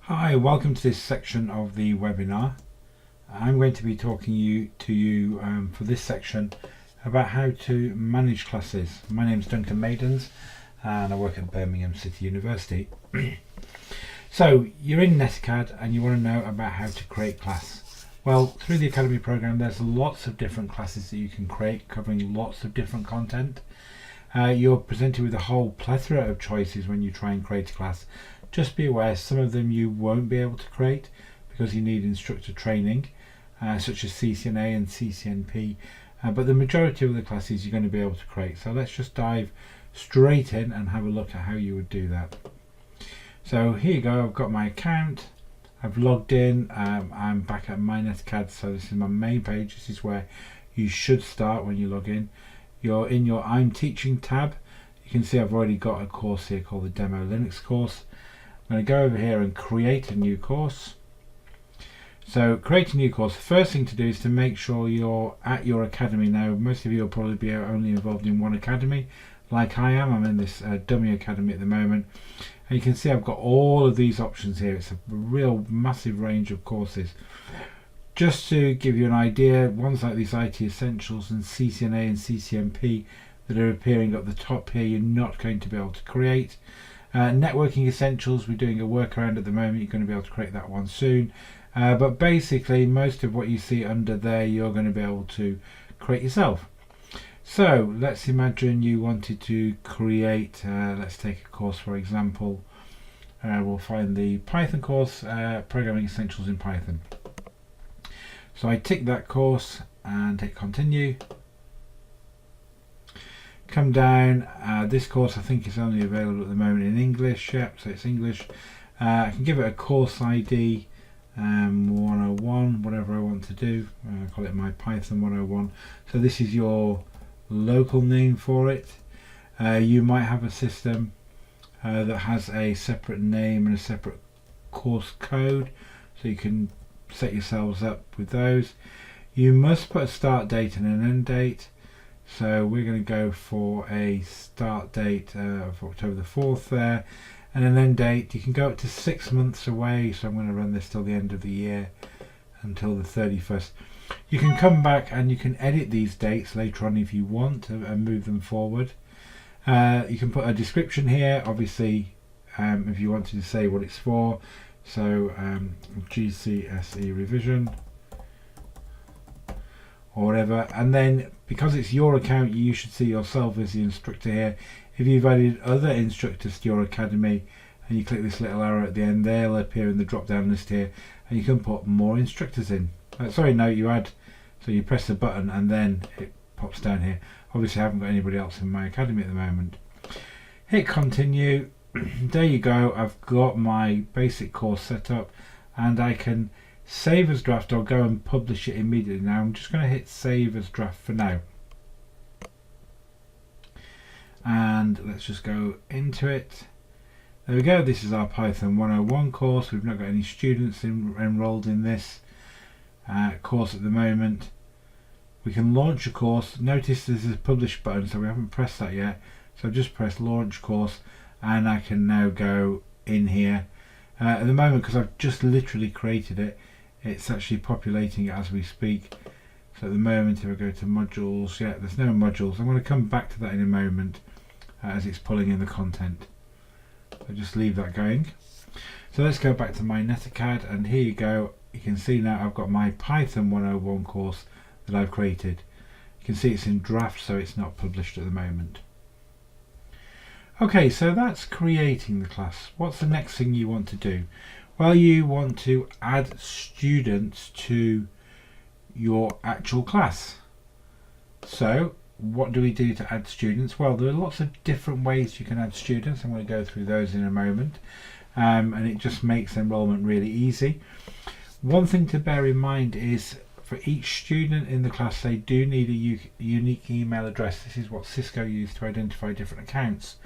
Hi, welcome to this section of the webinar. I'm going to be talking to you for this section about how to manage classes. My name is Duncan Maidens and I work at Birmingham City University. So you're in Netacad and you want to know about how to create class. Well, through the Academy program there's lots of different classes that you can create covering lots of different content. You're presented with a whole plethora of choices when you try and create a class. Just be aware some of them you won't be able to create because you need instructor training, such as CCNA and CCNP, but the majority of the classes you're going to be able to create. So let's just dive straight in and have a look at how you would do that. So here you go, I've got my account, I've logged in, I'm back at my Netacad, so this is my main page. This is where you should start when you log in. You're in your I'm Teaching tab. You can see I've already got a course here called the Demo Linux course. I'm going to go over here and create a new course. So create a new course, the first thing to do is to make sure you're at your academy. Now most of you will probably be only involved in one academy like I am. I'm in this dummy academy at the moment, and you can see I've got all of these options here. It's a real massive range of courses. Just to give you an idea, ones like these IT Essentials and CCNA and CCNP that are appearing at the top here, you're not going to be able to create. Networking Essentials, we're doing a workaround at the moment, you're going to be able to create that one soon. But basically most of what you see under there you're going to be able to create yourself. So let's imagine you wanted to create, let's take a course for example, we'll find the Python course, Programming Essentials in Python. So I tick that course and hit continue. Come down, this course I think is only available at the moment in English, yep, so it's English. I can give it a course ID 101, whatever I want to do. I call it my Python 101. So this is your local name for it. You might have a system that has a separate name and a separate course code, so you can set yourselves up with those. You must put a start date and an end date. So we're going to go for a start date of October the 4th there, and an end date. You can go up to 6 months away, so I'm going to run this till the end of the year, until the 31st. You can come back and you can edit these dates later on if you want and move them forward. You can put a description here, obviously, if you wanted to say what it's for. So GCSE revision or whatever, and then because it's your account you should see yourself as the instructor here. If you've added other instructors to your academy and you click this little arrow at the end, they'll appear in the drop down list here and you can put more instructors in. So you press the button and then it pops down here. Obviously I haven't got anybody else in my academy at the moment. Hit continue. There you go, I've got my basic course set up and I can save as draft or go and publish it immediately. Now I'm just going to hit save as draft for now, and let's just go into it. There we go, this is our Python 101 course. We've not got any students enrolled in this course at the moment. We can launch a course. Notice there's a publish button, so we haven't pressed that yet, so just press launch course and I can now go in here. At the moment, because I've just literally created it, it's actually populating it as we speak. So at the moment if I go to modules, yeah, there's no modules. I'm going to come back to that in a moment as it's pulling in the content. So just leave that going. So let's go back to my Netacad, and here you go. You can see now I've got my Python 101 course that I've created. You can see it's in draft, so it's not published at the moment. Okay, so that's creating the class. What's the next thing you want to do? Well, you want to add students to your actual class. So what do we do to add students? Well, there are lots of different ways you can add students. I'm going to go through those in a moment, and it just makes enrollment really easy. One thing to bear in mind is for each student in the class they do need a unique email address. This is what Cisco used to identify different accounts.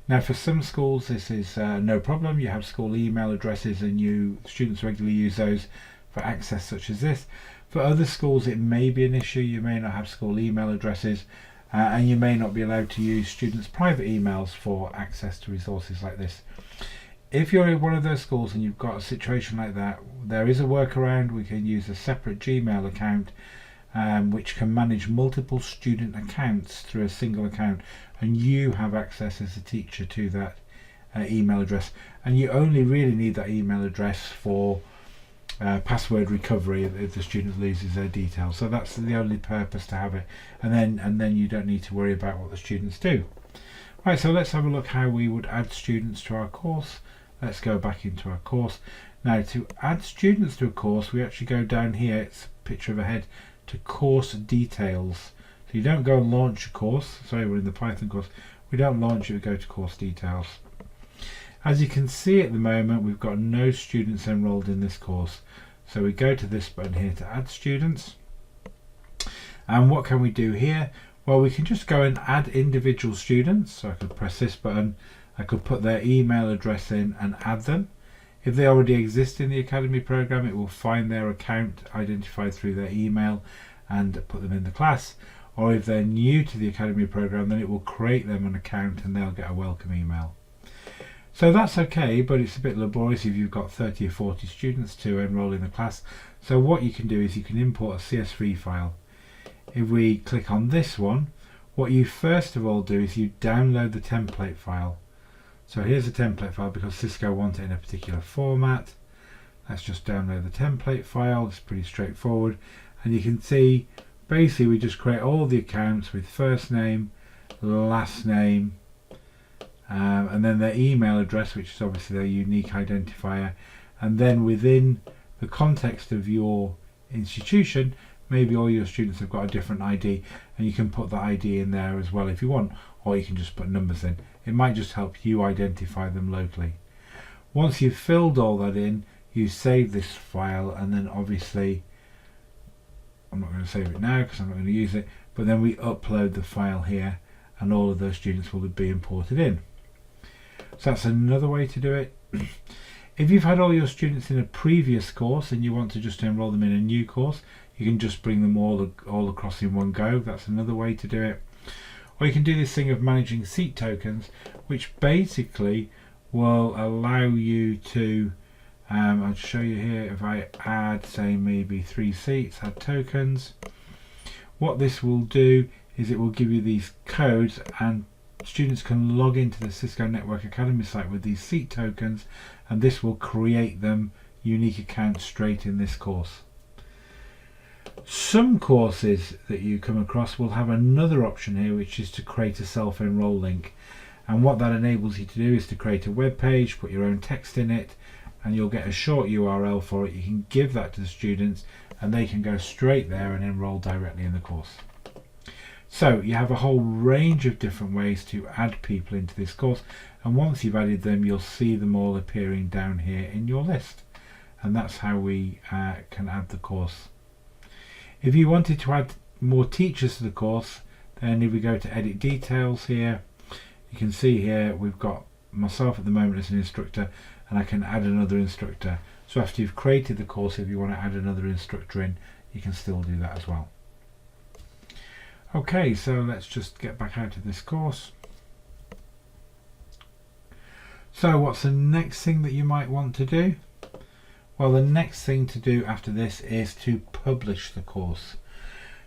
Now for some schools this is no problem. You have school email addresses and students regularly use those for access such as this. For other schools it may be an issue. You may not have school email addresses and you may not be allowed to use students' private emails for access to resources like this. if you're in one of those schools and you've got a situation like that, there is a workaround. We can use a separate Gmail account which can manage multiple student accounts through a single account, and you have access as a teacher to that email address, and you only really need that email address for password recovery if the student loses their details. So that's the only purpose to have it, and then you don't need to worry about what the students do. Right, so let's have a look how we would add students to our course. Let's go back into our course. Now, to add students to a course, we actually go down here, it's a picture of a head, to course details. So you don't go and launch a course. Sorry, we're in the Python course. We don't launch it, we go to course details. As you can see at the moment, we've got no students enrolled in this course. So we go to this button here to add students. And what can we do here? Well, we can just go and add individual students. So I could press this button, I could put their email address in and add them. If they already exist in the Academy program, it will find their account identified through their email and put them in the class. Or if they're new to the Academy program, then it will create them an account and they'll get a welcome email. So that's okay, but it's a bit laborious if you've got 30 or 40 students to enroll in the class. So what you can do is you can import a CSV file. If we click on this one, what you first of all do is you download the template file. So here's a template file because Cisco want it in a particular format. Let's just download the template file. It's pretty straightforward, and you can see basically we just create all the accounts with first name, last name, and then their email address, which is obviously their unique identifier, and then within the context of your institution, maybe all your students have got a different ID, and you can put that ID in there as well if you want, or you can just put numbers in. It might just help you identify them locally. Once you've filled all that in, you save this file, and then obviously I'm not going to save it now because I'm not going to use it, but then we upload the file here and all of those students will be imported in. So that's another way to do it. If you've had all your students in a previous course and you want to just enroll them in a new course, you can just bring them all across in one go. That's another way to do it. Or you can do this thing of managing seat tokens, which basically will allow you to, I'll show you here, if I add, say, maybe 3 seats, add tokens. What this will do is it will give you these codes, and students can log into the Cisco Network Academy site with these seat tokens, and this will create them unique accounts straight in this course. Some courses that you come across will have another option here, which is to create a self-enroll link, and what that enables you to do is to create a web page, put your own text in it, and you'll get a short URL for it. You can give that to the students and they can go straight there and enroll directly in the course. So you have a whole range of different ways to add people into this course, and once you've added them, you'll see them all appearing down here in your list, and that's how we can add the course. If you wanted to add more teachers to the course, then if we go to edit details here, you can see here we've got myself at the moment as an instructor, and I can add another instructor. So after you've created the course, if you want to add another instructor in, you can still do that as well. Okay, so let's just get back out of this course. So what's the next thing that you might want to do? Well, the next thing to do after this is to publish the course.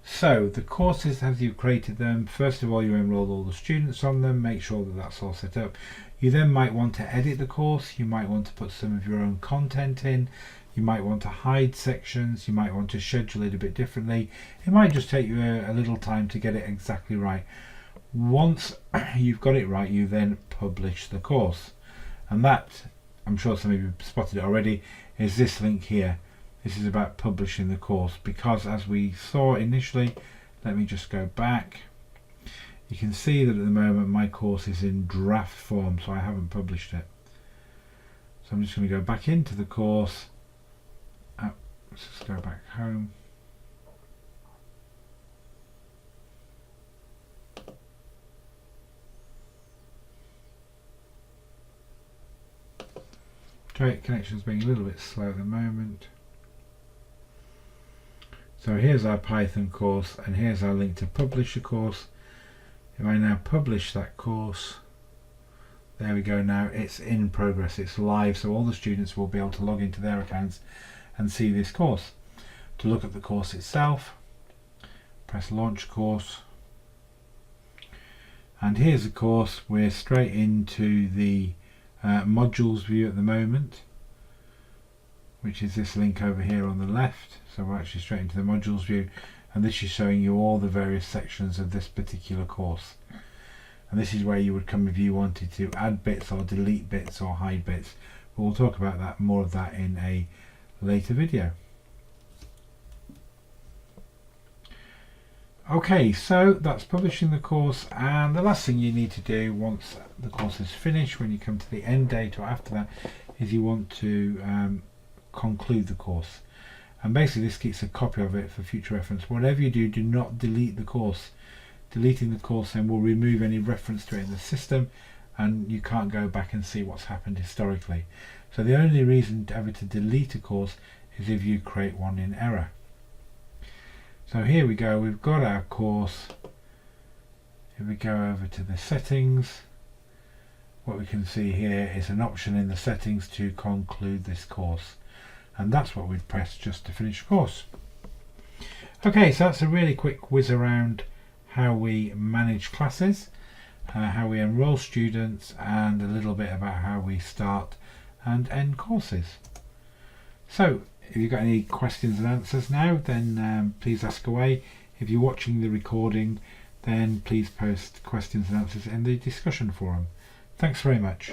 So the courses, as you've created them, first of all you enroll all the students on them, make sure that that's all set up. You then might want to edit the course, you might want to put some of your own content in, you might want to hide sections, you might want to schedule it a bit differently. It might just take you a little time to get it exactly right. Once you've got it right, you then publish the course. And that, I'm sure some of you have spotted it already, is this link here. This is about publishing the course, because as we saw initially, let me just go back. You can see that at the moment my course is in draft form, so I haven't published it. So I'm just going to go back into the course. Let's just go back home. Great, connection's being a little bit slow at the moment. So here's our Python course, and here's our link to publish a course. If I now publish that course, there we go. Now it's in progress, it's live, so all the students will be able to log into their accounts and see this course. To look at the course itself, press launch course, and here's the course. We're straight into the modules view at the moment, which is this link over here on the left. So we're actually straight into the modules view, and this is showing you all the various sections of this particular course. And this is where you would come if you wanted to add bits or delete bits or hide bits. But we'll talk about that, more of that, in a later video. Okay, so that's publishing the course, and the last thing you need to do once the course is finished, when you come to the end date or after that, is you want to conclude the course. And basically this keeps a copy of it for future reference. Whatever you do, do not delete the course. Deleting the course then will remove any reference to it in the system, and you can't go back and see what's happened historically. So the only reason ever to delete a course is if you create one in error. So here we go, we've got our course. If we go over to the settings, what we can see here is an option in the settings to conclude this course, and that's what we'd press just to finish the course. Okay, so that's a really quick whiz around how we manage classes, how we enroll students, and a little bit about how we start and end courses. So if you've got any questions and answers now, then please ask away. If you're watching the recording, then please post questions and answers in the discussion forum. Thanks very much.